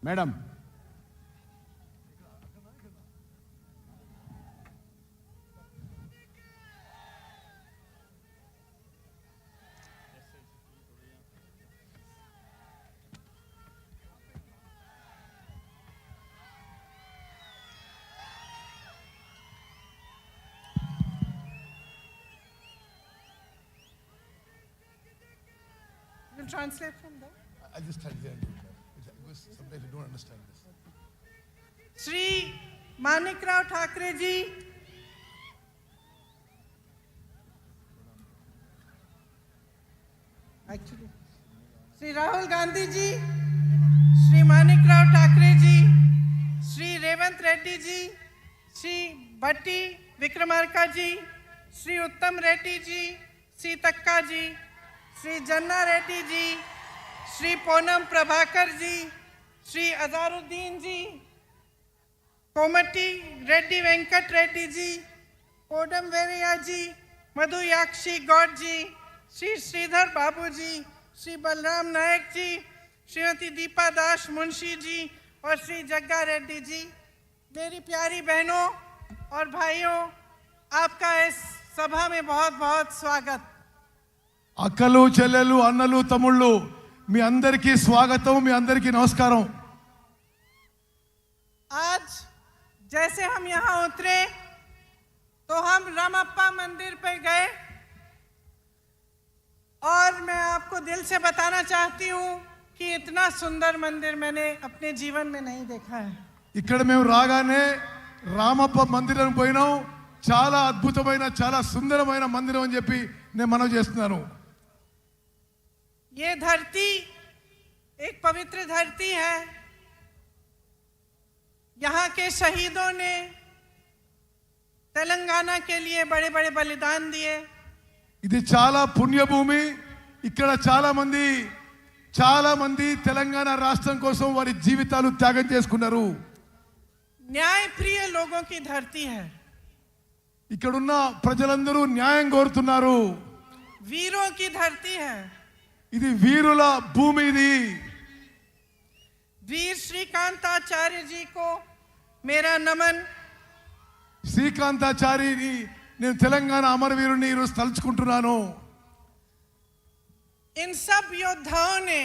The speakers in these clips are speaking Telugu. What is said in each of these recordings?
Madam You'll translate from there. I just tell you because sometimes you don't understand this. Shri Manikrao Thackeray ji, actually Shri Rahul Gandhi ji, Shri Manikrao Thackeray ji, Shri Revanth Reddy ji, Shri Bhatti Vikramarka ji, Shri Uttam Reddy ji, Shri तक्का जी, श्री जन्ना रेड्डी जी, श्री पूनम प्रभाकर जी, श्री अजहरुद्दीन जी, कोमटी रेड्डी वेंकट रेड्डी जी, कोडम वेरिया जी, मधुयाक्षी गौड जी, श्री श्रीधर बाबू जी, श्री बलराम नायक जी, श्रीमती दीपा दास मुंशी जी और श्री जग्गा रेड्डी जी। मेरी प्यारी बहनों और भाइयों, आपका इस सभा में बहुत बहुत स्वागत। అక్కలు చెల్లెలు అన్నలు తమ్ముళ్ళు మీ అందరికీ స్వాగతం, మీ అందరికీ నమస్కారం. आज जैसे हम यहाँ उतरे तो हम रामप्पा मंदिर पे गए और मैं आपको दिल से बताना चाहती हूँ कि इतना सुंदर मंदिर मैंने अपने जीवन में नहीं देखा है। ఇక్కడ మేము రాగానే రామప్ప మందిరం పోయినాం. చాలా అద్భుతమైన చాలా సుందరమైన మందిరం అని చెప్పి నేను మనవి చేస్తున్నాను. ये धरती एक पवित्र धरती है। यहाँ के शहीदों ने तेलंगाना के लिए बड़े बड़े बलिदान दिए। ఇది చాలా పుణ్యభూమి. ఇక్కడ చాలా మంది తెలంగాణ రాష్ట్రం కోసం వారి జీవితాలు త్యాగం చేసుకున్నారు. न्याय प्रिय लोगों की धरती है। ఇక్కడున్న ప్రజలందరూ న్యాయం కోరుతున్నారు. वीरों की धरती है। ఇది వీరుల భూమి. ఇది वीर श्रीकांताचार्य जी को मेरा नमन। శ్రీకాంతాచారిని నేను తెలంగాణ అమరవీరుని ఈరోజు తలుచుకుంటున్నాను. इन सब योद्धाओं ने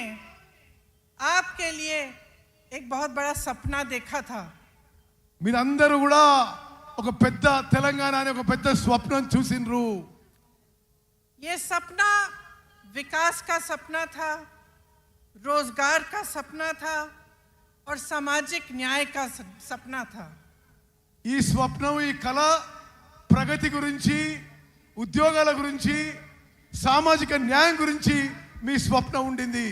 आपके लिए एक बहुत बड़ा सपना देखा था। మీరందరూ కూడా ఒక పెద్ద తెలంగాణ అనే ఒక పెద్ద స్వప్నం చూసిండ్రు. ये सपना विकास का सपना था, रोजगार का सपना था और सामाजिक न्याय का सपना था। ఈ స్వప్నం, ఈ కళ ప్రగతి గురించి, ఉద్యోగాల గురించి, సామాజిక న్యాయం గురించి మీ స్వప్నం ఉండింది.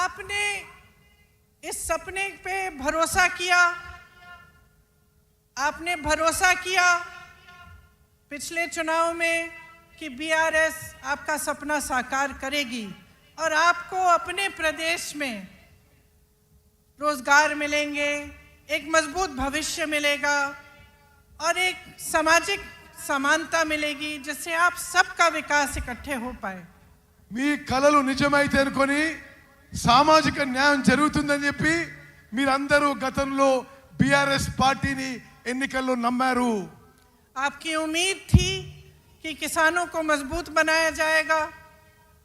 आपने इस सपने पे भरोसा किया। आपने भरोसा किया पिछले चुनाव में कि बीआरएस आपका सपना साकार करेगी और आपको अपने प्रदेश में रोजगार मिलेंगे, एक मजबूत भविष्य मिलेगा और एक सामाजिक समानता मिलेगी जिससे आप सबका विकास इकट्ठे हो पाए। మీ కలలు నిజమైతే అనుకొని సామాజిక న్యాయం జరుగుతుందని చెప్పి మీరందరూ గతంలో బీఆర్ఎస్ పార్టీని ఎన్నికల్లో నమ్మారు. आपकी उम्मीद थी कि किसानों को मजबूत बनाया जाएगा,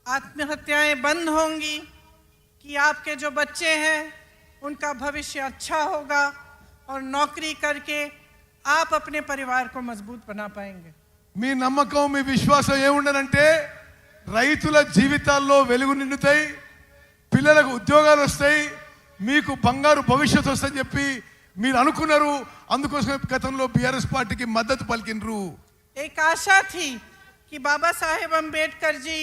आत्महत्याएं बंद होंगी, कि आपके जो बच्चे हैं उनका भविष्य अच्छा होगा और नौकरी करके आप अपने परिवार को मजबूत बना पाएंगे। మీ నమ్మకం, మీ విశ్వాసం ఏముండనంటే రైతుల జీవితాల్లో వెలుగు నిండుతాయి, పిల్లలకు ఉద్యోగాలు వస్తాయి, మీకు బంగారు భవిష్యత్తు వస్తుందని చెప్పి మీరు అనుకున్నారు. అందుకోసం గతంలో బీఆర్ఎస్ పార్టీకి మద్దతు పలికినరు. एक आशा थी कि बाबा साहेब अम्बेडकर जी,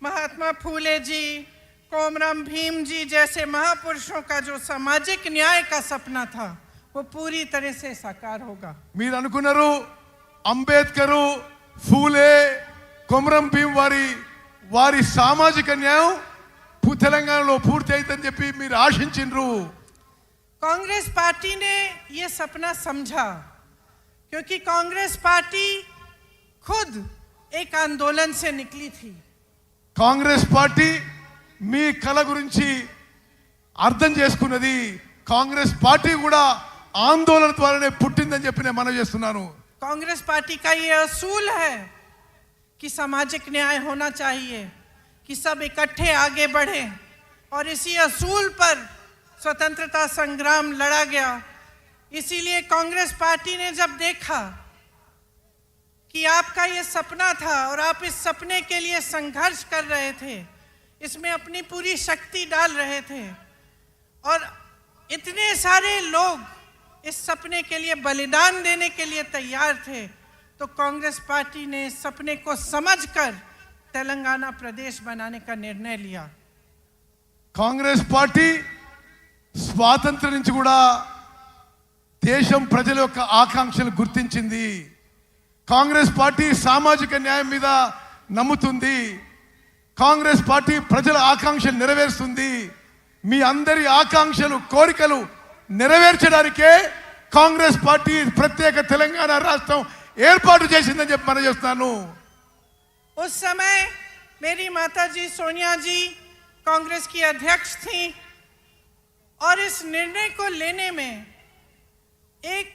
महात्मा फूले जी, कोमराम भीम जी जैसे महापुरुषों का जो सामाजिक न्याय का सपना था वो पूरी तरह से साकार होगा। మీరు అనుకున్నారు అంబేద్కరు, ఫూలే, కొమరం భీం వారి సామాజిక న్యాయం తెలంగాణలో పూర్తి అవుతుందని చెప్పి మీరు ఆశించిండ్రు. कांग्रेस पार्टी ने ये सपना समझा क्योंकि कांग्रेस पार्टी खुद एक आंदोलन से निकली थी। కాంగ్రెస్ పార్టీ మీ కళ గురించి అర్థం చేసుకున్నది కాంగ్రెస్ పార్టీ కూడా ఆందోళన ద్వారానే పుట్టిందని చెప్పి నేను మనవి చేస్తున్నాను. कांग्रेस पार्टी का ये असूल है कि सामाजिक न्याय होना चाहिए, कि सब इकट्ठे आगे बढ़े, और इसी असूल पर स्वतंत्रता संग्राम लड़ा गया. इसीलिए कांग्रेस पार्टी ने जब देखा कि आपका ये सपना था और आप इस सपने के लिए संघर्ष कर रहे थे, इसमें अपनी पूरी शक्ति डाल रहे थे, और इतने सारे लोग इस सपने के लिए बलिदान देने के लिए तैयार थे, तो कांग्रेस पार्टी ने इस सपने को समझकर तेलंगाना प्रदेश बनाने का निर्णय लिया. కాంగ్రెస్ పార్టీ స్వాతంత్రం నుంచి కూడా దేశం ప్రజల యొక్క ఆకాంక్షలు గుర్తించింది. కాంగ్రెస్ పార్టీ సామాజిక న్యాయం మీద నమ్ముతుంది. కాంగ్రెస్ పార్టీ ప్రజల ఆకాంక్షలు నెరవేరుస్తుంది. మీ అందరి ఆకాంక్షలు కోరికలు నెరవేర్చడానికే కాంగ్రెస్ పార్టీ ప్రత్యేక తెలంగాణ రాష్ట్రం ఏర్పాటు చేసిందని చెప్పి మనం చేస్తున్నాను. उस समय मेरी माताजी सोनिया जी कांग्रेस की अध्यक्ष थी, और इस निर्णय को लेने में एक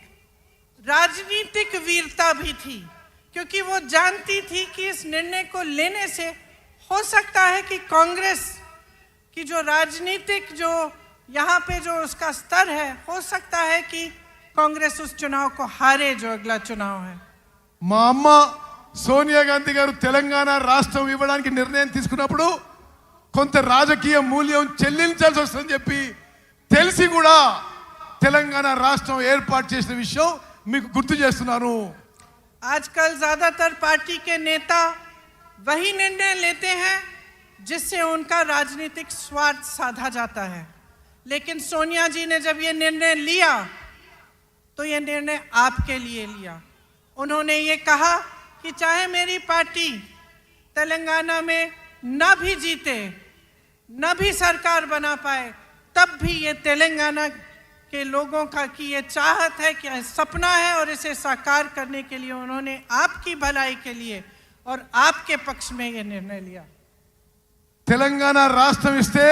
राजनीतिक वीरता भी थी, क्योंकि वो जानती थी कि इस निर्णय को लेने से हो सकता है कि कांग्रेस की जो राजनीतिक जो यहाँ पे जो उसका स्तर है, हो सकता है कि कांग्रेस उस चुनाव को हारे जो अगला चुनाव है. మా అమ్మ సోనియా గాంధీ గారు తెలంగాణ రాష్ట్రం ఇవ్వడానికి నిర్ణయం తీసుకున్నప్పుడు కొంత రాజకీయ మూల్యం చెల్లించాల్సి వస్తుందని చెప్పి తెలిసి కూడా తెలంగాణ రాష్ట్రం ఏర్పాటు చేసిన విషయం మీకు గుర్తు చేస్తున్నాను. आजकल ज्यादातर पार्टी के नेता वही निर्णय लेते हैं जिससे उनका राजनीतिक स्वार्थ साधा जाता है, लेकिन सोनिया जी ने जब ये निर्णय लिया तो ये निर्णय आपके लिए लिया. उन्होंने ये कहा कि चाहे मेरी पार्टी तेलंगाना में न भी जीते, न भी सरकार बना पाए, तब भी ये तेलंगाना के लोगों का की ये चाहत है, कि सपना है, और इसे साकार करने के लिए उन्होंने आपकी भलाई के लिए और आपके पक्ष में ये निर्णय लिया. తెలంగాణ రాష్ట్రం ఇస్తే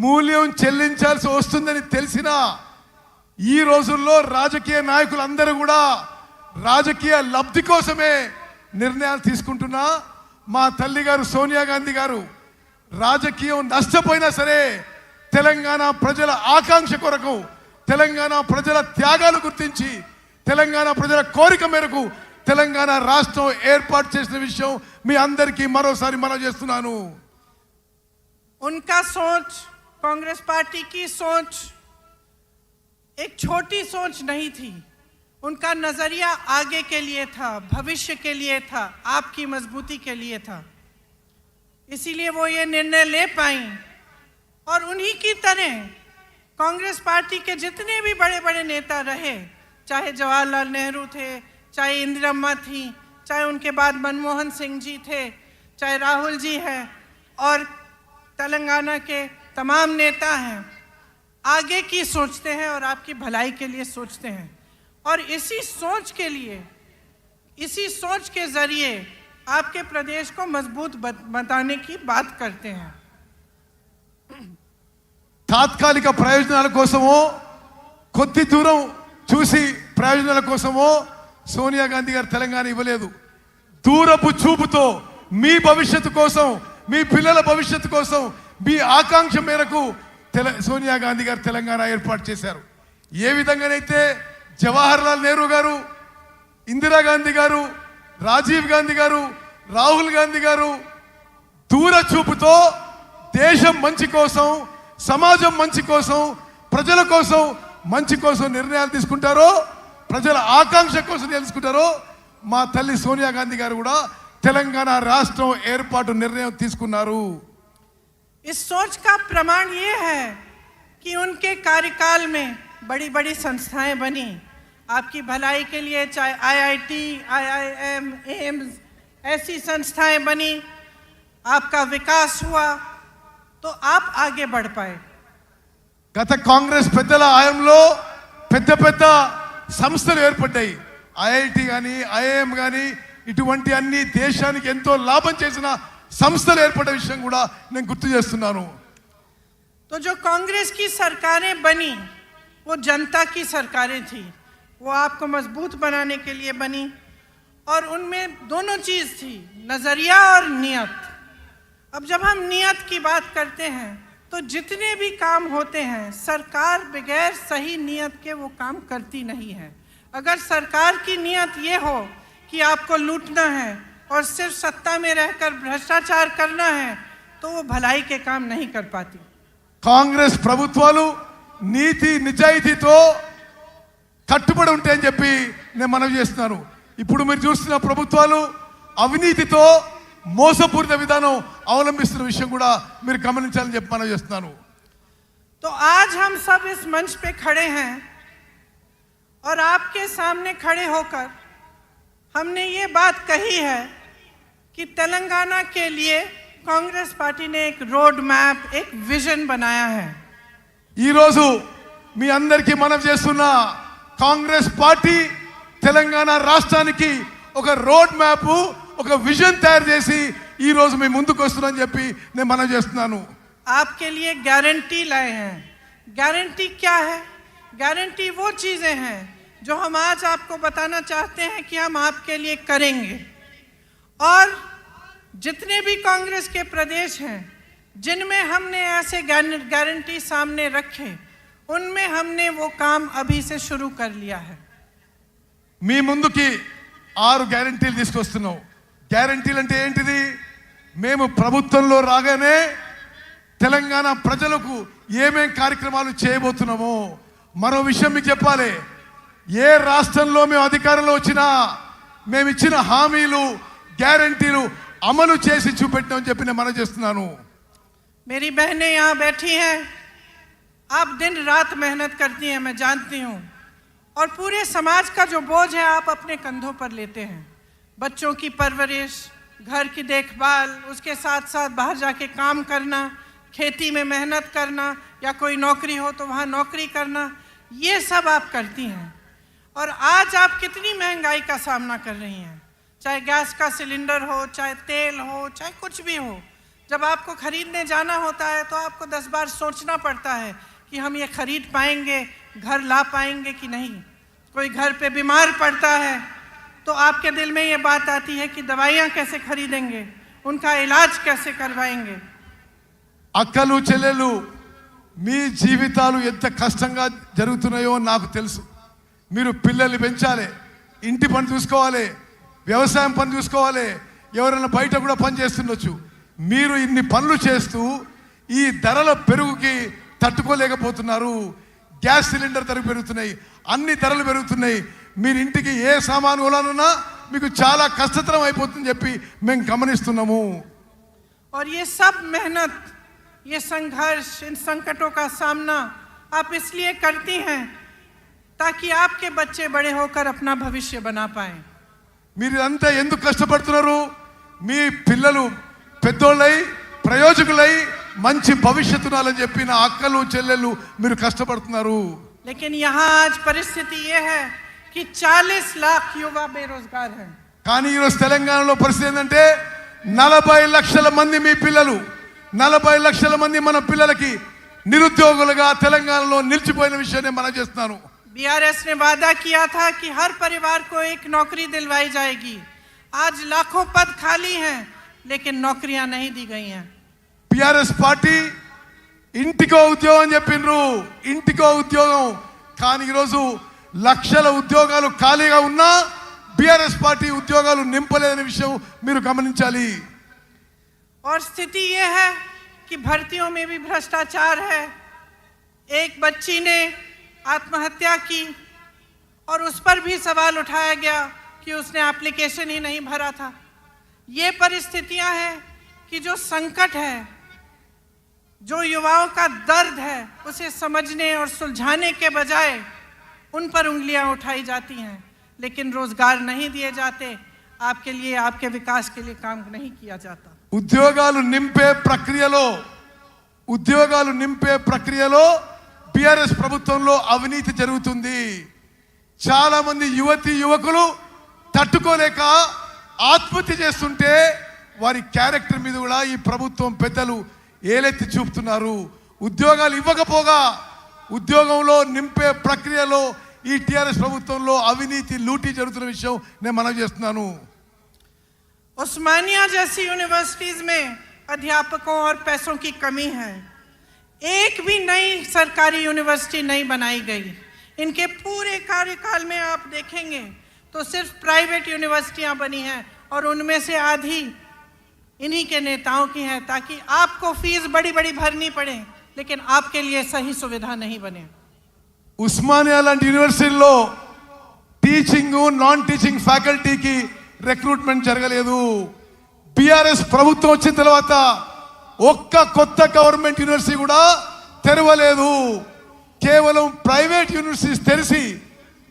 మూల్యం చెల్లించాల్సి వస్తుందని తెలిసినా ఈ రోజుల్లో రాజకీయ నాయకులందరూ కూడా రాజకీయ లబ్ధి కోసమే నిర్ణయాలు తీసుకుంటున్నా. మా తల్లి గారు సోనియా గాంధీ గారు రాజకీయం నష్టపోయినా సరే తెలంగాణ ప్రజల ఆకాంక్ష కొరకు, తెలంగాణ ప్రజల త్యాగాలు గుర్తించి, తెలంగాణ ప్రజల కోరిక మేరకు తెలంగాణ రాష్ట్రం ఏర్పాటు చేసిన విషయం మీ అందరికీ మరోసారి మనవి చేస్తున్నాను. उनका सोच, कांग्रेस पार्टी की सोच एक छोटी सोच नहीं थी. उनका नजरिया आगे के लिए था, भविष्य के लिए था, आपकी मजबूती के लिए था. इसीलिए वो ये निर्णय ले पाई, और उन्हीं की तरह कांग्रेस पार्टी के जितने भी बड़े बड़े नेता रहे, चाहे जवाहरलाल नेहरू थे, चाहे इंदिरम्मा थी, चाहे उनके बाद मनमोहन सिंह जी थे, चाहे राहुल जी हैं, और तेलंगाना के तमाम नेता हैं, आगे की सोचते हैं और आपकी भलाई के लिए सोचते हैं. और इसी सोच के लिए, इसी सोच के जरिए आपके प्रदेश को मजबूत बताने की बात करते हैं. తాత్కాలిక ప్రయోజనాల కోసమో కొద్ది దూరం చూసి ప్రయోజనాల కోసమో సోనియా గాంధీ గారు తెలంగాణ ఇవ్వలేదు. దూరపు చూపుతో మీ భవిష్యత్తు కోసం, మీ పిల్లల భవిష్యత్తు కోసం, మీ ఆకాంక్ష మేరకు సోనియా గాంధీ గారు తెలంగాణ ఏర్పాటు చేశారు. ఏ విధంగానైతే జవహర్లాల్ నెహ్రూ గారు, ఇందిరాగాంధీ గారు, రాజీవ్ గాంధీ గారు, రాహుల్ గాంధీ గారు దూర చూపుతో దేశం మంచి కోసం, సమాజం మంచి కోసం, ప్రజల కోసం మంచి కోసం నిర్ణయాలు తీసుకుంటారో, ప్రజల ఆకాంక్ష కోసం తెలుసుకుంటారో, మా తల్లి సోనియా గాంధీ గారు కూడా తెలంగాణ రాష్ట్రం ఏర్పాటు నిర్ణయం తీసుకున్నారు. इस सोच का प्रमाण ये है कि उनके कार्यकाल में बड़ी बड़ी संस्थाएं बनी आपकी भलाई के लिए, चाहे IIT, IIM, एम्स, ऐसी संस्थाएं बनी, आपका विकास हुआ, तो आप आगे बढ़ पाए. గత కాంగ్రెస్ పెద్దల హయాంలో పెద్ద పెద్ద సంస్థలు ఏర్పడ్డాయి. ఐఐటి కానీ, ఐఐఎం కానీ, ఇటువంటి అన్ని దేశానికి ఎంతో లాభం చేసిన సంస్థలు ఏర్పడే విషయం కూడా నేను గుర్తు చేస్తున్నాను. तो जो कांग्रेस की सरकारें बनी वो जनता की सरकारें थी, वो आपको मजबूत बनाने के लिए बनी और उनमें दोनों चीज़ थी, नज़रिया और नियत। अब जब हम नियत की बात करते हैं तो जितने भी काम होते हैं सरकार बगैर सही नियत के वो काम करती नहीं है। अगर सरकार की नियत ये हो कि आपको लूटना है और सिर्फ सत्ता में रहकर भ्रष्टाचार करना है तो वो भलाई के काम नहीं कर पाती। కాంగ్రెస్ ప్రభుత్వాలు నీతి నిజాయితీతో కట్టుబడి ఉంటాయని చెప్పి నేను మనవి చేస్తున్నాను. ఇప్పుడు మీరు చూస్తున్న ప్రభుత్వాలు అవినీతితో మోసపూరిత విధానం అవలంబిస్తున్న విషయం కూడా మీరు గమనించాలని చెప్పి మనవి చేస్తున్నాను. तो आज हम सब इस मंच पे खड़े हैं और आपके सामने खड़े होकर हमने ये बात कही है कि तेलंगाना के लिए कांग्रेस पार्टी ने एक रोड मैप, एक विजन बनाया है. ఈ రోజు మీ అందరికీ మనవి చేస్తున్న కాంగ్రెస్ పార్టీ తెలంగాణ రాష్ట్రానికి ఒక రోడ్ మ్యాప్, ఒక విజన్ తయారు చేసి ఈ రోజు మీ ముందుకు వస్తున్నానని చెప్పి నేను మనవి చేస్తున్నాను. आपके लिए गारंटी लाए हैं. गारंटी क्या है? गारंटी वो चीजें हैं जो हम आज आपको बताना चाहते हैं कि हम आपके लिए करेंगे. और जितने भी कांग्रेस के प्रदेश हैं जिनमें हमने ऐसे गारंटी सामने रखे उनमें हमने वो काम अभी से शुरू कर लिया है. మీ ముందుకి 6 గ్యారెంటీలు తీసుకొస్తున్నాం. గ్యారెంటీలు అంటే ఏంటిది? మేము ప్రభుత్వంలో రాగానే తెలంగాణ ప్రజలకు ఏమేం కార్యక్రమాలు చేయబోతున్నామో. మరో విషయం మీకు చెప్పాలి, ఏ రాష్ట్రంలో మేము అధికారంలో వచ్చినా మేము ఇచ్చిన హామీలు గ్యారెంటీలు అమలు చేసి చూపెట్టామని చెప్పి నేను మనం చేస్తున్నాను. मेरी बहनें यहाँ बैठी हैं, आप दिन रात मेहनत करती हैं, मैं जानती हूँ, और पूरे समाज का जो बोझ है आप अपने कंधों पर लेते हैं. बच्चों की परवरिश, घर की देखभाल, उसके साथ साथ बाहर जाके काम करना, खेती में मेहनत करना या कोई नौकरी हो तो वहाँ नौकरी करना, ये सब आप करती हैं. और आज आप कितनी महंगाई का सामना कर रही हैं, चाहे गैस का सिलेंडर हो, चाहे तेल हो, चाहे कुछ भी हो. जब आपको खरीदने जाना होता है तो आपको 10 बार सोचना पड़ता है कि हम ये खरीद पाएंगे, घर ला पाएंगे कि नहीं. कोई घर पे बीमार पड़ता है तो आपके दिल में ये बात आती है कि दवाइयाँ कैसे खरीदेंगे, उनका इलाज कैसे करवाएंगे. అక్కలు చెల్లెలు మీ జీవితాలు ఎంత కష్టంగా జరుగుతున్నాయో నాకు తెలుసు. మీరు పిల్లల్ని పెంచాలి, ఇంటి పని చూసుకోవాలి, వ్యవసాయం పని చూసుకోవాలి, ఎవరైనా బయట కూడా పని చేస్తుండొచ్చు. మీరు ఇన్ని పనులు చేస్తూ ఈ ధరల పెరుగుకి తట్టుకోలేకపోతున్నారు. గ్యాస్ సిలిండర్ ధరలు పెరుగుతున్నాయి, అన్ని ధరలు పెరుగుతున్నాయి. మీరు ఇంటికి ఏ సామాను కొనాలన్నా మీకు చాలా కష్టతరం అయిపోతుందని చెప్పి మేము గమనిస్తున్నాము. और ये सब मेहनत, ये संघर्ष, इन संकटों का सामना आप इसलिए करती हैं ताकि आपके बच्चे बड़े होकर अपना भविष्य बना पाएं. మీరు అంతా ఎందుకు కష్టపడుతున్నారు? మీ పిల్లలు పెద్దోళ్ళై ప్రయోజకులై మంచి భవిష్యత్తునాలని చెప్పి నా అక్కలు చెల్లెళ్ళు మీరు కష్టపడుతున్నారు. लेकिन यहाँ आज परिस्थिति ये है कि 40 लाख युवा बेरोजगार हैं. కానీ ఈరోజు తెలంగాణలో పరిస్థితి ఏంటంటే 40 లక్షల మంది మీ పిల్లలు, 40 లక్షల మంది మన పిల్లలకి నిరుద్యోగులుగా తెలంగాణలో నిలిచిపోయిన విషయాన్ని మనం చేస్తున్నాను. बीआरएस ने वादा किया था कि हर परिवार को एक नौकरी दिलवाई जाएगी. आज लाखों पद खाली हैं लेकिन नौकरियां नहीं दी गई हैं. బిఆర్ఎస్ పార్టీ ఇంటికో ఉద్యోగం చెప్పిండ్రు, ఇంటికో ఉద్యోగం. కానీ ఈరోజు లక్షల ఉద్యోగాలు ఖాళీగా ఉన్నా బిఆర్ఎస్ పార్టీ ఉద్యోగాలు నింపలేదనే విషయం మీరు గమనించాలి. और स्थिति ये है कि भर्तियों में भी भ्रष्टाचार है. एक बच्ची ने आत्महत्या की और उस पर भी सवाल उठाया गया कि उसने एप्लीकेशन ही नहीं भरा था. ये परिस्थितियां हैं कि जो संकट है, जो युवाओं का दर्द है, उसे समझने और सुलझाने के बजाय उन पर उंगलियां उठाई जाती हैं, लेकिन रोजगार नहीं दिए जाते, आपके लिए, आपके विकास के लिए काम नहीं किया जाता. ఉద్యోగాలు నింపే ప్రక్రియలో బిఆర్ఎస్ ప్రభుత్వంలో అవినీతి జరుగుతుంది. చాలా మంది యువతి యువకులు తట్టుకోలేక ఆత్మహత్య చేస్తుంటే వారి క్యారెక్టర్ మీద కూడా ఈ ప్రభుత్వం పెద్దలు ఏలెత్తి చూపుతున్నారు. ఉద్యోగాలు ఇవ్వకపోగా ఉద్యోగంలో నింపే ప్రక్రియలో ఈ టిఆర్ఎస్ ప్రభుత్వంలో అవినీతి లూటీ జరుగుతున్న విషయం నేను మనవి చేస్తున్నాను. उस्मानिया जैसी यूनिवर्सिटीज में अध्यापकों और पैसों की कमी है. एक भी नई सरकारी यूनिवर्सिटी नहीं बनाई गई. इनके पूरे कार्यकाल में आप देखेंगे तो सिर्फ प्राइवेट यूनिवर्सिटियां बनी हैं और उनमें से आधी इन्हीं के नेताओं की है, ताकि आपको फीस बड़ी बड़ी भरनी पड़े लेकिन आपके लिए सही सुविधा नहीं बने. ఉస్మానియా లాంటి యూనివర్సిటీలో టీచింగ్ నాన్ టీచింగ్ ఫ్యాకల్టీకి రిక్రూట్మెంట్ జరగలేదు. బీఆర్ఎస్ ప్రభుత్వం వచ్చిన తర్వాత ఒక్క కొత్త గవర్నమెంట్ యూనివర్సిటీ కూడా తెరవలేదు. కేవలం ప్రైవేట్ యూనివర్సిటీస్ తెరిచి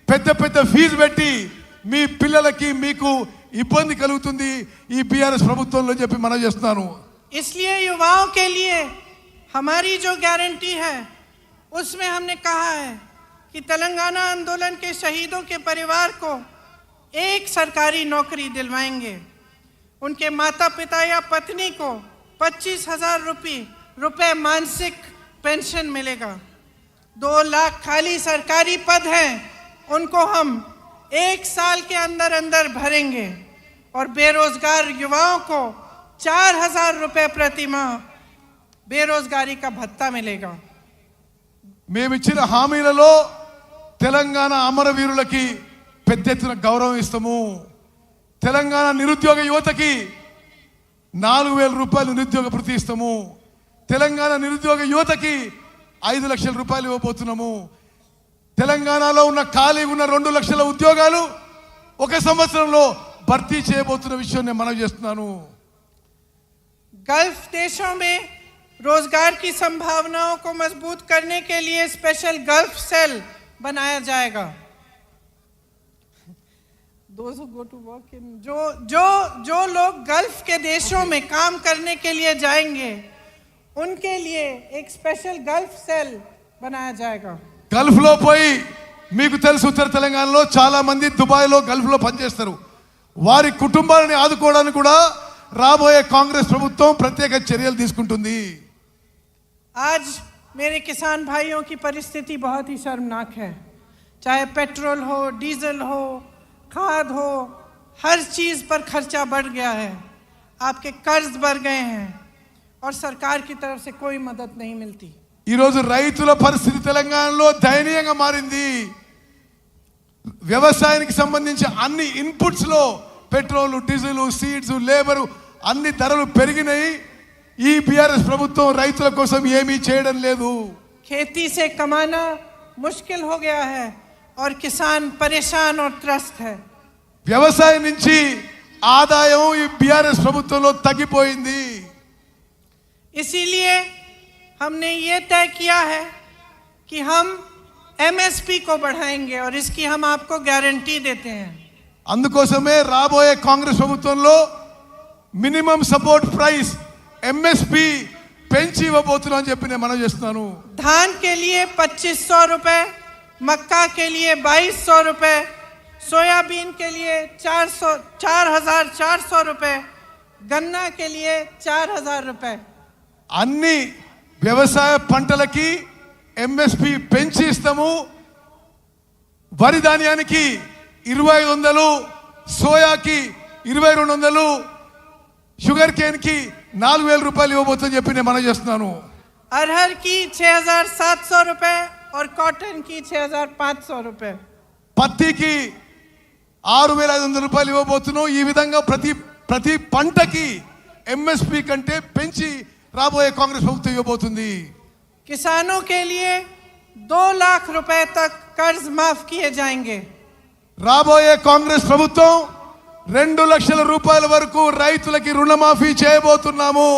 పెద్ద పెద్ద ఫీజు పెట్టి మీ పిల్లలకి మీకు ఇబ్బంది కలుగుతుంది ఈ బీఆర్ఎస్ ప్రభుత్వంలో చెప్పి మనం చేస్తున్నాను. इसलिए युवाओं के लिए हमारी जो गारंटी है उसमें हमने कहा है कि तेलंगाना आंदोलन के शहीदों के परिवार को एक सरकारी नौकरी दिलवाएंगे. उनके माता पिता या पत्नी को 25,000 रुपए मासिक पेंशन मिलेगा. 2 लाख खाली सरकारी पद हैं, उनको हम 1 साल के अंदर अंदर भरेंगे और बेरोजगार युवाओं को 4,000 रुपए प्रति माह बेरोजगारी का भत्ता मिलेगा. మేమిచ్చిన హామీలలో తెలంగాణ అమరవీరులకి పెద్ద ఎత్తున గౌరవం ఇస్తాము. తెలంగాణ నిరుద్యోగ యువతకి 4,000 రూపాయలు నిరుద్యోగ భృతి ఇస్తాము. తెలంగాణ నిరుద్యోగ యువతకి 5 లక్షల రూపాయలు ఇవ్వబోతున్నాము. తెలంగాణలో ఉన్న ఖాళీగా ఉన్న 2 లక్షల ఉద్యోగాలు 1 సంవత్సరంలో భర్తీ చేయబోతున్న విషయం నేను మనవి చేస్తున్నాను. गल्फ देशों में रोजगार की संभावनाओं को मजबूत करने के लिए स्पेशल गल्फ सेल बनाया जाएगा. Those who go to work in जो लोग गल्फ के देशों में काम करने के लिए जाएंगे उनके लिए एक स्पेशल गल्फ सेल बनाया जाएगा. గల్ఫ్ లో పోయి మీకు తెలుసు ఉత్తర తెలంగాణలో చాలా మంది దుబాయ్ లో గల్ఫ్ లో పనిచేస్తారు. వారి కుటుంబాలను ఆదుకోవడానికి కూడా రాబోయే కాంగ్రెస్ ప్రభుత్వం ప్రత్యేక చర్యలు తీసుకుంటుంది. आज मेरे किसान भाइयों की परिस्थिति बहुत ही शर्मनाक है. चाहे पेट्रोल हो, डीजल हो, खाद हो, हर चीज़ पर खर्चा बढ़ गया है. आपके कर्ज बढ़ गए हैं और सरकार की तरफ से कोई मदद नहीं मिलती. ఈ రోజు రైతుల పరిస్థితి తెలంగాణలో దయనీయంగా మారింది. వ్యవసాయానికి సంబంధించి అన్ని ఇన్పుట్స్ లో పెట్రోల్, డీజిల్, సీడ్స్, లేబర్ అన్ని ధరలు పెరిగినాయి. ఈ బీఆర్ఎస్ ప్రభుత్వం రైతుల కోసం ఏమీ చేయడం లేదు. खेती से कमाना मुश्किल हो गया है और किसान परेशान और त्रस्त है. వ్యవసాయం నుంచి ఆదాయం ఈ బీఆర్ఎస్ ప్రభుత్వంలో తగ్గిపోయింది. इसीलिए हमने ये तय किया है कि हम एमएसपी को बढ़ाएंगे और इसकी हम आपको गारंटी देते हैं. అందుకోసమే రాబోయే కాంగ్రెస్ ప్రభుత్వంలో మినిమం సపోర్ట్ ప్రైస్ ఎంఎస్పి పెంచి ఇవ్వబోతున్నాం అని చెప్పి నేను మనం చేస్తున్నాను. धान के लिए 2,500 रुपए, मक्का के लिए 2,200 रुपए, सोयाबीन के लिए 4,400 रुपए, गन्ना के लिए 4,000 रुपए. అన్ని వ్యవసాయ పంటలకి ఎంఎస్పి పెంచి ఇస్తాము. వరి ధాన్యానికి 2,500, సోయాకి 2,200, షుగర్ కేన్ కి 4,000 రూపాయలు ఇవ్వబోతుందని చెప్పి నేను మనం చేస్తున్నాను. अरहर की 6,700 रुपए और कॉटन की 6,500 रुपए. పత్తికి 6,500 రూపాయలు ఇవ్వబోతున్నాం. ఈ విధంగా ప్రతి పంటకి ఎంఎస్పి కంటే పెంచి రాబోయే కాంగ్రెస్ ప్రభుత్వం ఇవ్వబోతుంది. किसानों के लिए 2 लाख रुपए तक कर्ज माफ किए जाएंगे. రాబోయే కాంగ్రెస్ ప్రభుత్వం 2 లక్షల రూపాయల వరకు రైతులకి రుణమాఫీ చేయబోతున్నాము.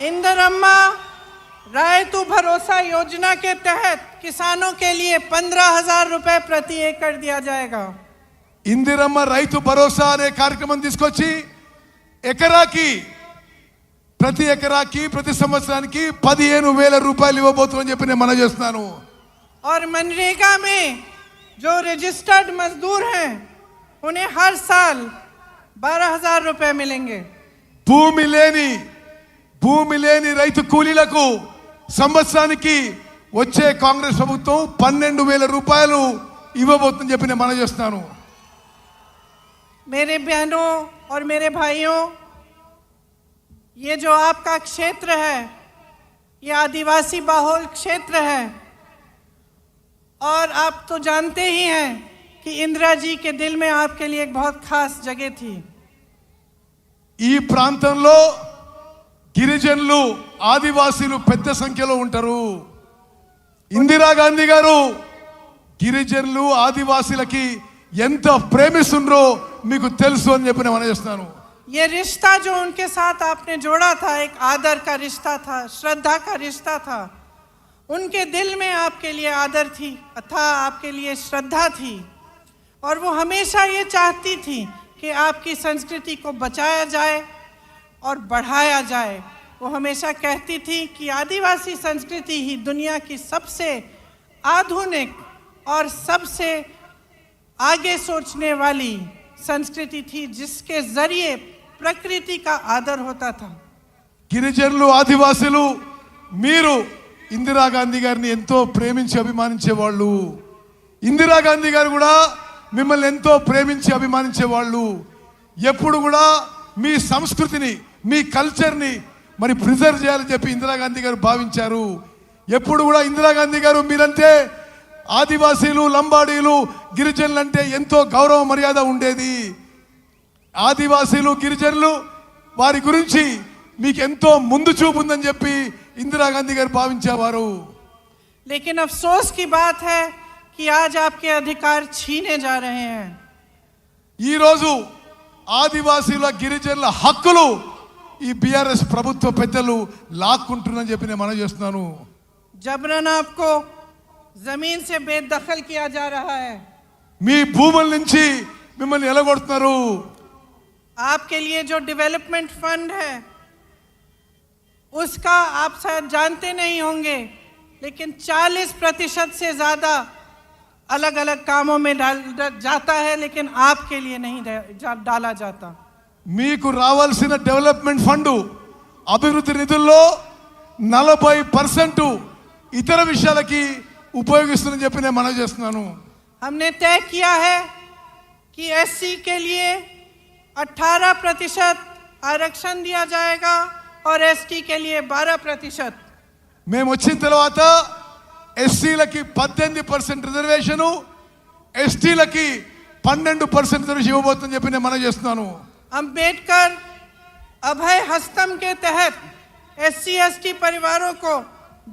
इंदिरम्मा रायतु भरोसा योजना के तहत किसानों के लिए 15,000 रुपए प्रति एकड़ दिया जाएगा. ఇందిరమ్మ రైతు భరోసా అనే కార్యక్రమం తీసుకొచ్చి ప్రతి ఎకరాకి ప్రతి సంవత్సరానికి 15,000 రూపాయలు ఇవ్వబోతున్నామని చెప్పి నేను మనం చేస్తున్నాను. और मनरेगा में जो रजिस्टर्ड मजदूर हैं उन्हें हर साल 12,000 रुपए मिलेंगे. భూమి లేని భూమి లేని రైతు కూలీలకు సంవత్సరానికి వచ్చే కాంగ్రెస్ ప్రభుత్వం 12,000 రూపాయలు ఇవ్వబోతుందని చెప్పి నేను మనవి చేస్తున్నాను. मेरे बहनों और मेरे भाइयों, ये जो आपका क्षेत्र है, ये आदिवासी बहुल क्षेत्र है और आप तो जानते ही हैं कि इंदिरा जी के दिल में आपके लिए एक बहुत खास जगह थी. ఈ ప్రాంతంలో గిరిజనులు ఆదివాసీలు పెద్ద సంఖ్యలో ఉంటారు. ఇందిరాగాంధీ గారు గిరిజనులు ఆదివాసీలకి ఎంత ప్రేమిస్తుండ్రో మీకు తెలుసు అని చెప్పి నేను మనవి చేస్తున్నాను. ये रिश्ता जो उनके साथ आपने जोड़ा था, एक आदर का रिश्ता था, श्रद्धा का रिश्ता था. उनके दिल में आपके लिए आदर थी तथा आपके लिए श्रद्धा थी और वो हमेशा ये चाहती थी कि आपकी संस्कृति को बचाया जाए और बढ़ाया जाए. वो हमेशा कहती थी कि आदिवासी संस्कृति ही दुनिया की सबसे आधुनिक और सबसे आगे सोचने वाली संस्कृति थी, जिसके जरिए प्रकृति का आदर होता था. గిరిజనులు ఆదివాసీలు మీరు ఇందిరాగాంధీ గారిని ఎంతో ప్రేమించి అభిమానించేవాళ్ళు. ఇందిరాగాంధీ గారు కూడా మిమ్మల్ని ఎంతో ప్రేమించి అభిమానించేవాళ్ళు. ఎప్పుడు కూడా మీ సంస్కృతిని మీ కల్చర్ని మరి ప్రిజర్వ్ చేయాలని చెప్పి ఇందిరాగాంధీ గారు భావించారు. ఎప్పుడు కూడా ఇందిరాగాంధీ గారు మీరంటే ఆదివాసీలు లంబాడీలు గిరిజనులు అంటే ఎంతో గౌరవ మర్యాద ఉండేది. ఆదివాసీలు గిరిజనులు వారి గురించి మీకు ఎంతో ముందు చూపు ఉందని చెప్పి ఇందిరాగాంధీ గారు భావించేవారు. लेकिन अफसोस की बात है कि आज आपके अधिकार छीने जा रहे हैं. ఈ రోజు ఆదివాసీల గిరిజనుల హక్కులు ఈ బీఆర్ఎస్ ప్రభుత్వ పెద్దలు లాక్కుంటున్నారని చెప్పి నేను మనవి చేస్తున్నాను. जबरन आपको जमीन से बेदखल किया जा रहा है. మీ భూముల నుంచి మిమ్మల్ని ఎలగొడుతున్నారు. आपके लिए जो डेवलपमेंट फंड है उसका आप शायद जानते नहीं होंगे, लेकिन 40% से ज़्यादा अलग अलग कामों में जाता है, लेकिन आपके लिए नहीं डाला जाता. మీకు రావాల్సిన డెవలప్మెంట్ ఫండ్ అభివృద్ధి నిధుల్లో 40% ఇతర విషయాలకి ఉపయోగిస్తుందని చెప్పి నేను మనవి చేస్తున్నాను. हमने तय किया है कि एससी के लिए 18% आरक्षण दिया जाएगा और एसटी के लिए 12%. మేము వచ్చిన తర్వాత ఎస్సీలకి 18% రిజర్వేషను, ఎస్టీలకి 12% రిజర్వేషన్ ఇవ్వబోతుందని చెప్పి నేను మనవి చేస్తున్నాను. अंबेडकर अभय हस्तम के तहत एससी एसटी परिवारों को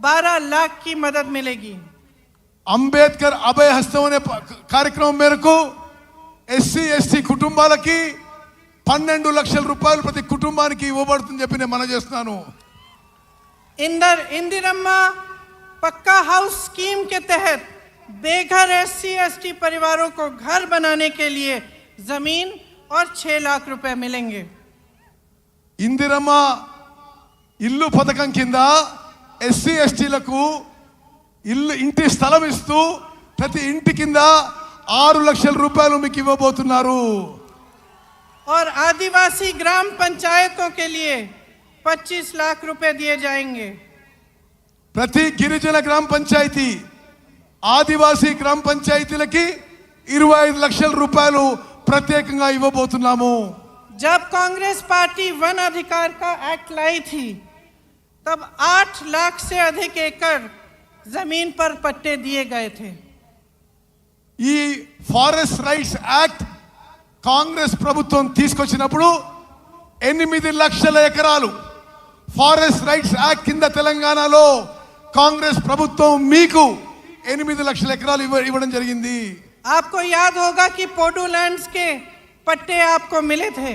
12 लाख की मदद मिलेगी. అంబేద్కర్ అభయ హస్తం అనే కార్యక్రమం మేరకు ఎస్సీ ఎస్టీ కుటుంబాలకి 12 లక్షల రూపాయలు ప్రతి కుటుంబానికి ఇవ్వబడుతుందని చెప్పి నేను మనవి చేస్తున్నాను. इंदिरम्मा पक्का हाउस स्कीम के तहत बेघर एससी एसटी परिवारों को घर बनाने के लिए जमीन और 6 लाख रुपए मिलेंगे. ఇందిరమ్మ ఇల్లు పథకం కింద ఎస్సీ ఎస్టీలకు ఇంటి స్థలం ఇస్తూ ప్రతి ఇంటి కింద 6 లక్షల రూపాయలు మీకు ఇవ్వబోతున్నారు. और आदिवासी ग्राम पंचायतों के लिए 25 लाख रुपए दिए जाएंगे. ప్రతి గిరిజన గ్రామ పంచాయతీ ఆదివాసీ గ్రామ పంచాయతీలకి 25 లక్షల రూపాయలు ప్రత్యేకంగా ఇవ్వబోతున్నాము. जब कांग्रेस पार्टी वन अधिकार का एक्ट लाई थी तब 8 लाख से अधिक एकड़ जमीन पर पट्टे दिए गए थे. ఈ ఫారెస్ట్ రైట్స్ యాక్ట్ కాంగ్రెస్ ప్రభుత్వం తీసుకొచ్చినప్పుడు 8 లక్షల ఎకరాలు ఫారెస్ట్ రైట్స్ యాక్ట్ కింద తెలంగాణలో కాంగ్రెస్ ప్రభుత్వం మీకు 8 లక్షల ఎకరాలు ఇవ్వడం జరిగింది. आपको याद होगा कि पोडू लैंड्स के पट्टे आपको मिले थे.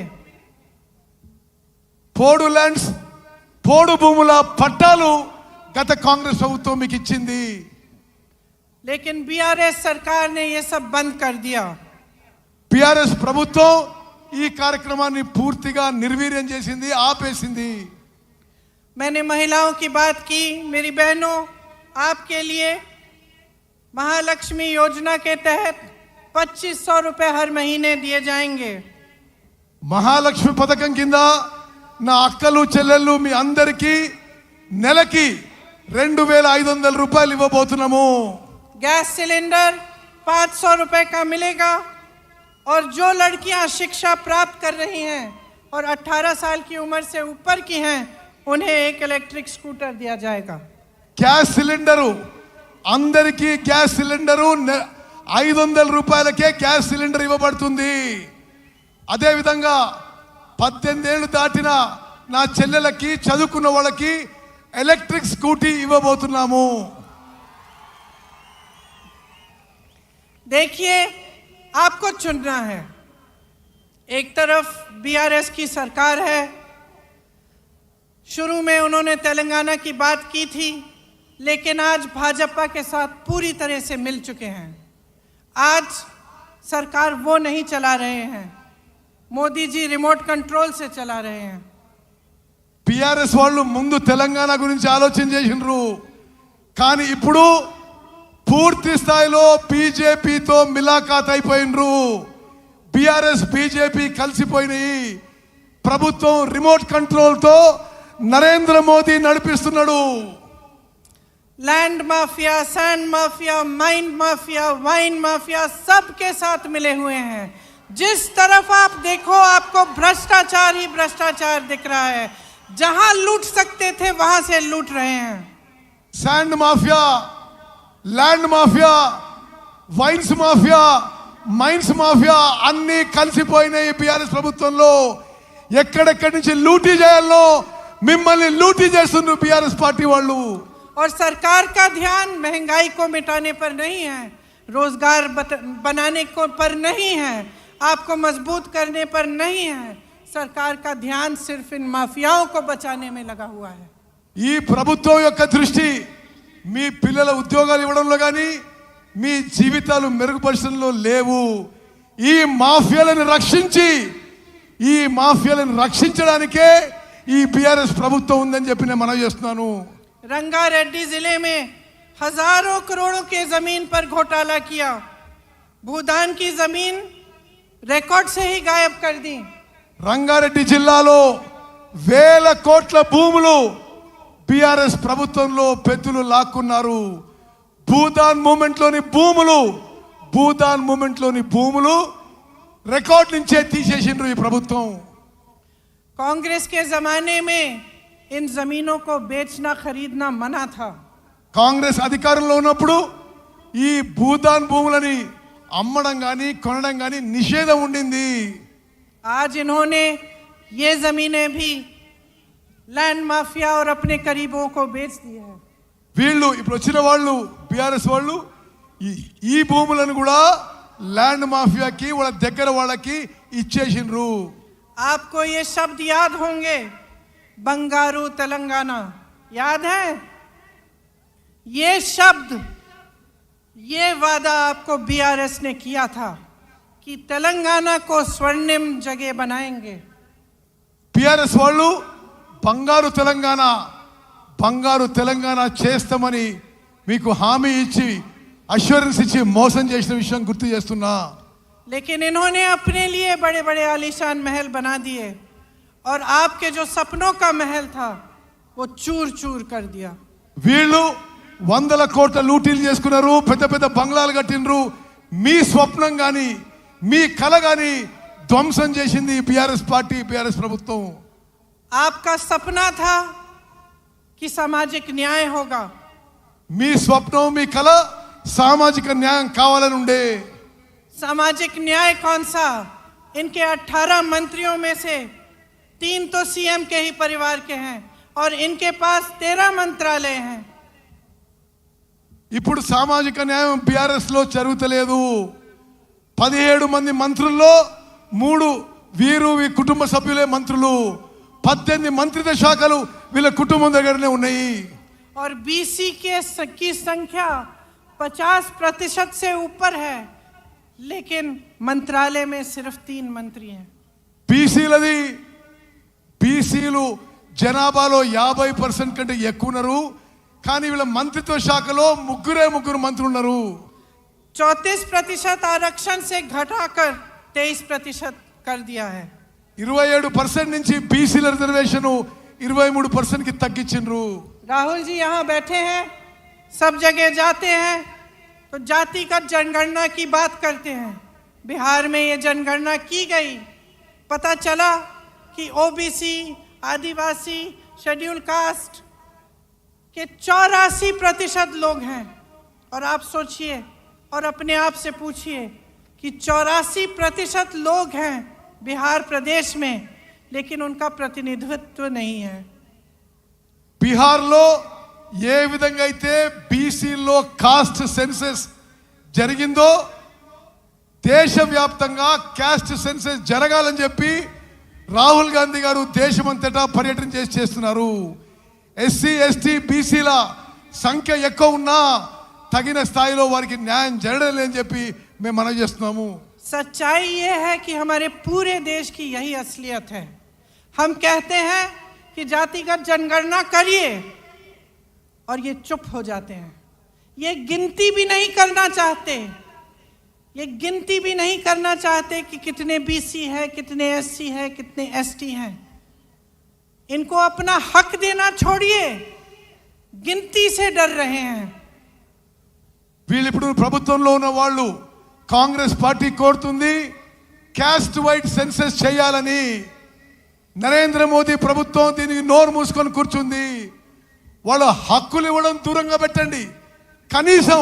పోడు ల్యాండ్స్ పోడు భూముల పట్టాలు గత కాంగ్రెస్ ప్రభుత్వం మీకు ఇచ్చింది. लेकिन बीआरएस सरकार ने ये सब बंद कर दिया. బీఆర్ఎస్ ప్రభుత్వం ఈ కార్యక్రమాన్ని పూర్తిగా నిర్వీర్యం చేసింది, ఆపేసింది. मैंने महिलाओं की बात की. मेरी बहनों, आपके लिए महालक्ष्मी योजना के तहत 2500 रुपए हर महीने दिए जाएंगे. మహాలక్ష్మి పథకం కింద నా అక్కలు చెల్లెళ్ళు మీ అందరికీ నెలకి 2500 రూపాయలు ఇవ్వబోతున్నాము. गैस सिलेंडर 500 रुपए का मिलेगा और जो लड़कियां शिक्षा प्राप्त कर रही हैं और 18 साल की उम्र से ऊपर की हैं उन्हें एक इलेक्ट्रिक स्कूटर दिया जाएगा. గ్యాస్ సిలిండరు అందరికీ గ్యాస్ సిలిండరు 500 రూపాయలకే గ్యాస్ సిలిండర్ ఇవ్వబడుతుంది. అదేవిధంగా 18 ఏళ్ళు దాటిన నా చెల్లెలకి చదువుకున్న వాళ్ళకి ఎలక్ట్రిక్ స్కూటీ ఇవ్వబోతున్నాము. देखिए, आपको चुनना है. एक तरफ बीआरएस की सरकार है. शुरू में उन्होंने तेलंगाना की बात की थी, लेकिन आज भाजपा के साथ पूरी तरह से मिल चुके हैं. आज सरकार वो नहीं चला रहे हैं, मोदी जी रिमोट कंट्रोल से चला रहे हैं. పిఆర్ఎస్ వాళ్ళు ముందు తెలంగాణ గురించి ఆలోచన చేసినారు, కానీ ఇప్పుడు పూర్తి స్థాయిలో బీజేపీతో మిలాఖాత్ అయిపోయినరు. BRS BJP కలిసిపోయినాయి. ప్రభుత్వం రిమోట్ కంట్రోల్తో నరేంద్ర మోదీ నడిపిస్తున్నాడు. Land mafia, sand mafia, mind mafia, wine mafia सबके साथ मिले हुए हैं. जिस तरफ आप देखो आपको भ्रष्टाचार ही भ्रष्टाचार दिख रहा है. जहां लूट सकते थे वहां से लूट रहे हैं. Sand mafia, land mafia, wines mafia, mines mafia అన్ని కలిసిపోయినాయి బీఆర్ఎస్ ప్రభుత్వంలో. ఎక్కడెక్కడి నుంచి లూటీ చేయాలో మిమ్మల్ని లూటీ చేస్తున్నారు బీఆర్ఎస్ పార్టీ వాళ్ళు. और सरकार का ध्यान महंगाई को मिटाने पर नहीं है, रोजगार बनाने को पर नहीं है, आपको मजबूत करने पर नहीं है. सरकार का ध्यान सिर्फ इन माफियाओं को बचाने में लगा हुआ है. ఈ ప్రభుత్వం యొక్క దృష్టి మీ పిల్లల ఉద్యోగాలు ఇవ్వడంలో కానీ మీ జీవితాలు మెరుగుపరచడంలో లేవు. ఈ మాఫియాలను రక్షించడానికే ఈ బీఆర్ఎస్ ప్రభుత్వం ఉందని చెప్పి నేను మనవి చేస్తున్నాను. रंगारेड्डी जिले में हजारों करोड़ों के जमीन पर घोटाला किया. भूदान की जमीन रिकॉर्ड से ही गायब कर दी. రంగారెడ్డి జిల్లాలో 1000 కోట్ల భూములు బీఆర్ఎస్ ప్రభుత్వంలో పెద్దలు లాక్కున్నారు. భూదాన్ మూమెంట్లోని భూములు రికార్డ్ నుంచే తీసేసిండ్రు ఈ ప్రభుత్వం. कांग्रेस के जमाने में इन जमीनों को बेचना खरीदना मना था. కాంగ్రెస్ అధికారంలో ఉన్నప్పుడు ఈ భూదాన్ భూములని అమ్మడం కానీ కొనడం కానీ నిషేధం ఉండింది. आज इन्होंने ये जमीनें भी लैंड माफिया और अपने करीबों को बेच दी है. వీళ్ళు ఇప్పుడు వచ్చిన వాళ్ళు బీఆర్ఎస్ వాళ్ళు ఈ భూములను కూడా ల్యాండ్ మాఫియాకి వాళ్ళ దగ్గర వాళ్ళకి ఇచ్చేసిండ్రు. आपको ये शब्द याद होंगे, बंगारू तेलंगाना याद है? ये शब्द, ये वादा आपको बीआरएस ने किया था कि तेलंगाना को स्वर्णिम जगह बनाएंगे. బీఆర్ఎస్ వాళ్ళు బంగారు తెలంగాణ చేస్తామని మీకు హామీ ఇచ్చి అష్యూరెన్స్ ఇచ్చి మోసం చేసిన విషయం గుర్తు చేస్తున్నా. लेकिन इन्होंने अपने लिए बड़े बड़े आलीशान महल बना दिए और आपके जो सपनों का महल था वो चूर चूर कर दिया. వీళ్ళు 100 కోట్ల లూటీలు చేసుకున్నారు, పెద్ద పెద్ద బంగ్లాలు కట్టినరు. మీ స్వప్నం కానీ మీ కల కానీ ధ్వంసం చేసింది బీఆర్ఎస్ పార్టీ, బీఆర్ఎస్ ప్రభుత్వం. आपका सपना था कि सामाजिक न्याय होगा. మీ స్వప్నం మీ కల సామాజిక న్యాయం కావాలని ఉండే. सामाजिक न्याय कौन सा? इनके 18 मंत्रियों में से 3 तो सीएम के ही परिवार के हैं और इनके पास 13 मंत्रालय हैं. ఇప్పుడు సామాజిక న్యాయం బీఆర్ఎస్ లో జరుగుతలేదు. 17 మంది మంత్రుల్లో 3 వీరు కుటుంబ సభ్యులే మంత్రులు. 18 మంత్రిత్వ శాఖలు వీళ్ళ కుటుంబం దగ్గరనే ఉన్నాయి. और बीसी की संख्या 50% से ऊपर है, लेकिन मंत्रालय में सिर्फ 3 मंत्री हैं. బీసీలు జనాభాలో 50% కంటే ఎక్కువ ఉన్నారు, కానీ వీళ్ళ మంత్రిత్వ శాఖలో ముగ్గురు మంత్రులు ఉన్నారు. 34% आरक्षण से घटाकर 23% कर दिया है. 27% నుంచి బీసీల రిజర్వేషన్ 23% కి తగ్గించిండ్రు. राहुल जी यहाँ बैठे हैं, सब जगह जाते हैं तो जातिगत जनगणना की बात करते हैं। बिहार में ये जनगणना की गई, पता चला कि ओबीसी, आदिवासी, शेड्यूल कास्ट के 84% लोग हैं। और आप सोचिए और अपने आप से पूछिए कि 84% लोग हैं बिहार प्रदेश में, लेकिन उनका प्रतिनिधित्व नहीं है। బీహార్లో ఏ విధంగా అయితే బీసీలో కాస్ట్ సెన్సస్ జరిగిందో దేశవ్యాప్తంగా కాస్ట్ సెన్సస్ జరగాలని చెప్పి రాహుల్ గాంధీ గారు దేశమంతటా పర్యటన చేస్తున్నారు. ఎస్సీ ఎస్టీ బీసీల సంఖ్య ఎక్కువ ఉన్నా తగిన స్థాయిలో వారికి న్యాయం జరగడం లేదని చెప్పి మేము మనవి చేస్తున్నాము. सच्चाई ये है कि हमारे पूरे देश की यही असलियत है। हम कहते हैं कि जातिगत जनगणना करिए और ये चुप हो जाते हैं। ये गिनती भी नहीं करना चाहते, ये गिनती भी नहीं करना चाहते कि कितने बीसी है, कितने एससी है, कितने एसटी हैं। इनको अपना हक देना छोड़िए, गिनती से डर रहे हैं। వీళ్ళు ఇప్పుడు ప్రభుత్వంలో ఉన్న వాళ్ళు కాంగ్రెస్ పార్టీ కోరుతుంది క్యాస్ట్ వైడ్ సెన్సస్ చేయాలని. నరేంద్ర మోదీ ప్రభుత్వం దీనికి నోరు మూసుకొని కూర్చుంది. వాళ్ళ హక్కులు ఇవ్వడం దూరంగా పెట్టండి, కనీసం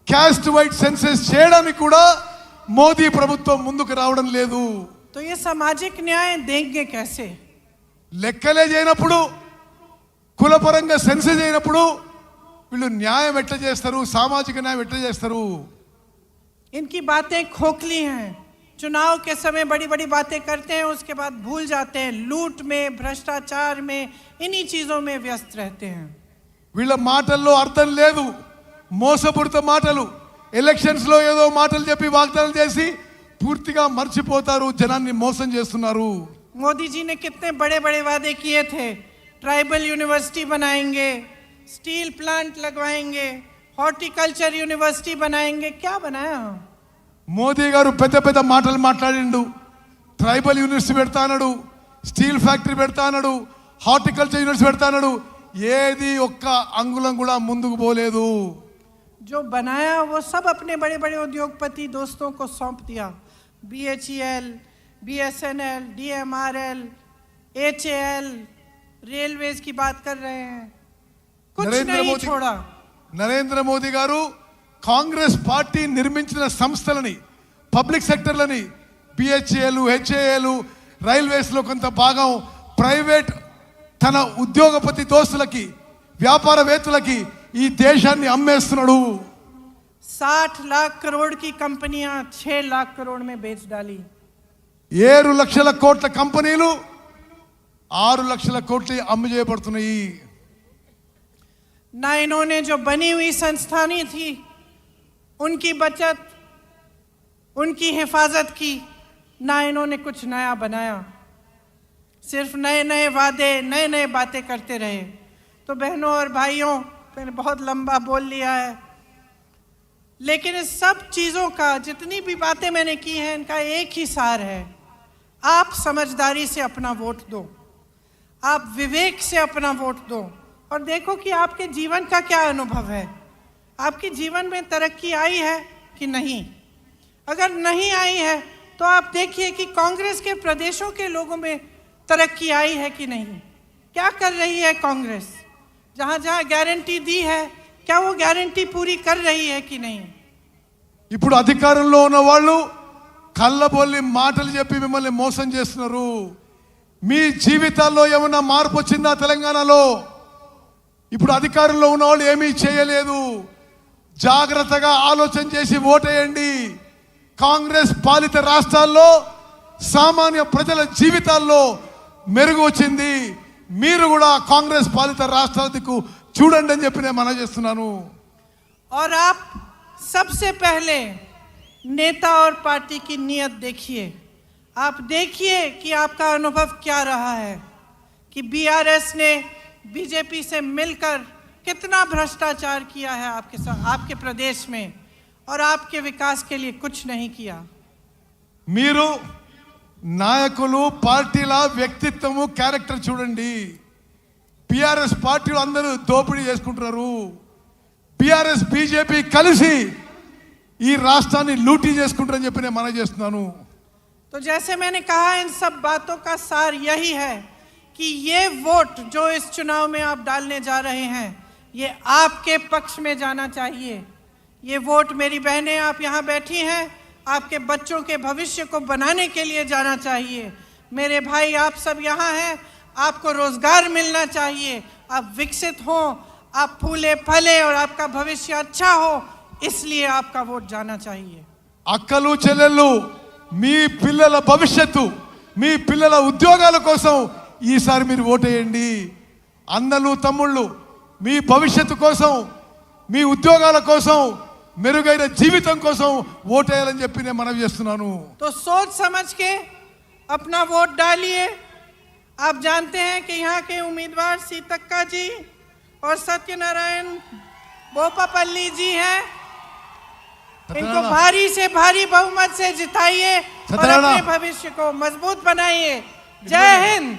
క్యాస్ట్ వైడ్ సెన్సస్ చేయడానికి కూడా మోదీ ప్రభుత్వం ముందుకు రావడం లేదు. तो ये सामाजिक न्याय देंगे कैसे? లెక్కలే చేయనప్పుడు, కులపరంగా సెన్సస్ చేయనప్పుడు వీళ్ళు న్యాయం ఎట్లా చేస్తారు, సామాజిక న్యాయం ఎట్లా చేస్తారు? इनकी बातें खोखली हैं। चुनाव के समय बड़ी बड़ी बातें करते हैं, उसके बाद भूल जाते हैं, लूट में, भ्रष्टाचार में, इन्हीं चीजों में व्यस्त रहते हैं। వీళ్ళ మాటల్లో అర్థం లేదు, మోసపూరిత మాటలు. ఎలక్షన్స్ లో ఏదో మాటలు చెప్పి వాగ్దానాలు చేసి పూర్తిగా మర్చిపోతారు, జనాన్ని మోసం చేస్తున్నారు. मोदी जी ने कितने बड़े बड़े वादे किए थे। ट्राइबल यूनिवर्सिटी बनाएंगे, स्टील प्लांट लगवाएंगे, హార్టికల్చర్ యూనివర్సిటీ बनाएंगे, क्या बनाया? మోదీ గారు పెద్ద పెద్ద మాటలు మాట్లాడిండు. ట్రైబల్ యూనివర్సిటీ పెడతానడు, స్టీల్ ఫ్యాక్టరీ పెడతానడు, హార్టికల్చర్ యూనివర్సిటీ పెడతానడు. ఏది ఒక్క అంగుళం కూడా ముందుకు పోలేదు. जो बनाया वो सब अपने बड़े बड़े उद्योगपति दोस्तों को सौंप दिया। BHEL, BSNL, DMRL, HAL, railways की बात कर रहे हैं, कुछ नहीं छोड़ा। నరేంద్ర మోదీ గారు కాంగ్రెస్ పార్టీ నిర్మించిన సంస్థలని, పబ్లిక్ సెక్టర్లని, BHEL, HAL, రైల్వేస్ లో కొంత భాగం ప్రైవేట్ తన ఉద్యోగపతి దోస్తులకి, వ్యాపారవేత్తలకి ఈ దేశాన్ని అమ్మేస్తున్నాడు. 60 लाख करोड़ की कंपनियां 6 लाख करोड़ में बेच डाली। 7 లక్షల కోట్ల కంపెనీలు 6 లక్షల కోట్లు అమ్ము చేయబడుతున్నాయి. ना इन्होंने जो बनी हुई संस्थानें थी उनकी बचत, उनकी हिफाजत की, ना इन्होंने कुछ नया बनाया। सिर्फ नए नए वादे, नए नए बातें करते रहे। तो बहनों और भाइयों, मैंने बहुत लंबा बोल लिया है, लेकिन इस सब चीज़ों का, जितनी भी बातें मैंने की हैं, इनका एक ही सार है। आप समझदारी से अपना वोट दो, आप विवेक से अपना वोट दो और देखो कि आपके जीवन का क्या अनुभव है। आपके जीवन में तरक्की आई है कि नहीं? अगर नहीं आई है तो आप देखिए कि कांग्रेस के प्रदेशों के लोगों में तरक्की आई है कि नहीं। क्या कर रही है कांग्रेस? जहाँ जहाँ गारंटी दी है, क्या वो गारंटी पूरी कर रही है कि नहीं? ఇప్పుడు అధికారంలో ఉన్న వాళ్ళు కళ్ళబొల్లి మాటలు చెప్పి మిమ్మల్ని మోసం చేస్తున్నారు. మీ జీవితాల్లో ఏమైనా మార్పు వచ్చిందా? తెలంగాణలో ఇప్పుడు అధికారంలో ఉన్న వాళ్ళు ఏమీ చేయలేదు. జాగ్రత్తగా ఆలోచన చేసి ఓటేయండి. కాంగ్రెస్ పాలిత రాష్ట్రాల్లో సామాన్య ప్రజల జీవితాల్లో మెరుగు వచ్చింది. మీరు కూడా కాంగ్రెస్ పాలిత రాష్ట్రాలకు చూడండి అని చెప్పి నేను మనవి చేస్తున్నాను. और आप सबसे पहले नेता और पार्टी की नीयत देखिए। आप देखिए कि आपका अनुभव क्या रहा है कि बीआरएस ने बीजेपी से मिलकर कितना भ्रष्टाचार किया है आपके साथ, आपके प्रदेश में, और आपके विकास के लिए कुछ नहीं किया। మీరు నాయకులు పార్టీల వ్యక్తిత్వము క్యారెక్టర్ చూడండి. పిఆర్ఎస్ పార్టీలు అందరూ దోపిడీ చేసుకుంటున్నారు. పిఆర్ఎస్ బీజేపీ కలిసి ఈ రాష్ట్రాన్ని లూటీ చేసుకుంటారని చెప్పి నేను మనవి చేస్తున్నాను. तो जैसे मैंने कहा, इन सब बातों का सार यही है कि ये वोट जो इस चुनाव में आप डालने जा रहे हैं, ये आपके पक्ष में जाना चाहिए. ये वोट, मेरी बहनें आप यहाँ बैठी हैं, आपके बच्चों के भविष्य को बनाने के लिए जाना चाहिए. मेरे भाई आप सब यहाँ हैं, आपको रोजगार मिलना चाहिए, आप विकसित हों, आप फूले फले और आपका भविष्य अच्छा हो, इसलिए आपका वोट जाना चाहिए. అక్కలు చెల్లెళ్ళు, మీ పిల్లల భవిష్యత్తు, మీ పిల్లల ఉద్యోగాల కోసం ఈసారి మీరు ఓటేయండి. అన్నలు తమ్ముళ్ళు, మీ భవిష్యత్తు కోసం, మీ ఉద్యోగాల కోసం, మెరుగైన జీవితం కోసం ఓటేయాలని చెప్పి నేను మనవి చేస్తున్నాను. तो सोच समझ के अपना वोट डालिए. आप जानते हैं कि यहाँ के उम्मीदवार सीतक्का जी और सत्यनारायण बोपापल्ली जी हैं. इनको भारी से भारी बहुमत से जिताइए और अपने भविष्य को मजबूत बनाइए. जय हिंद.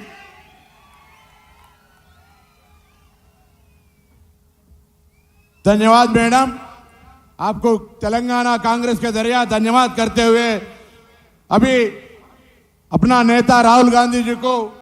धन्यवाद मैडम. आपको तेलंगाना कांग्रेस के जरिए धन्यवाद करते हुए अभी अपना नेता राहुल गांधी जी को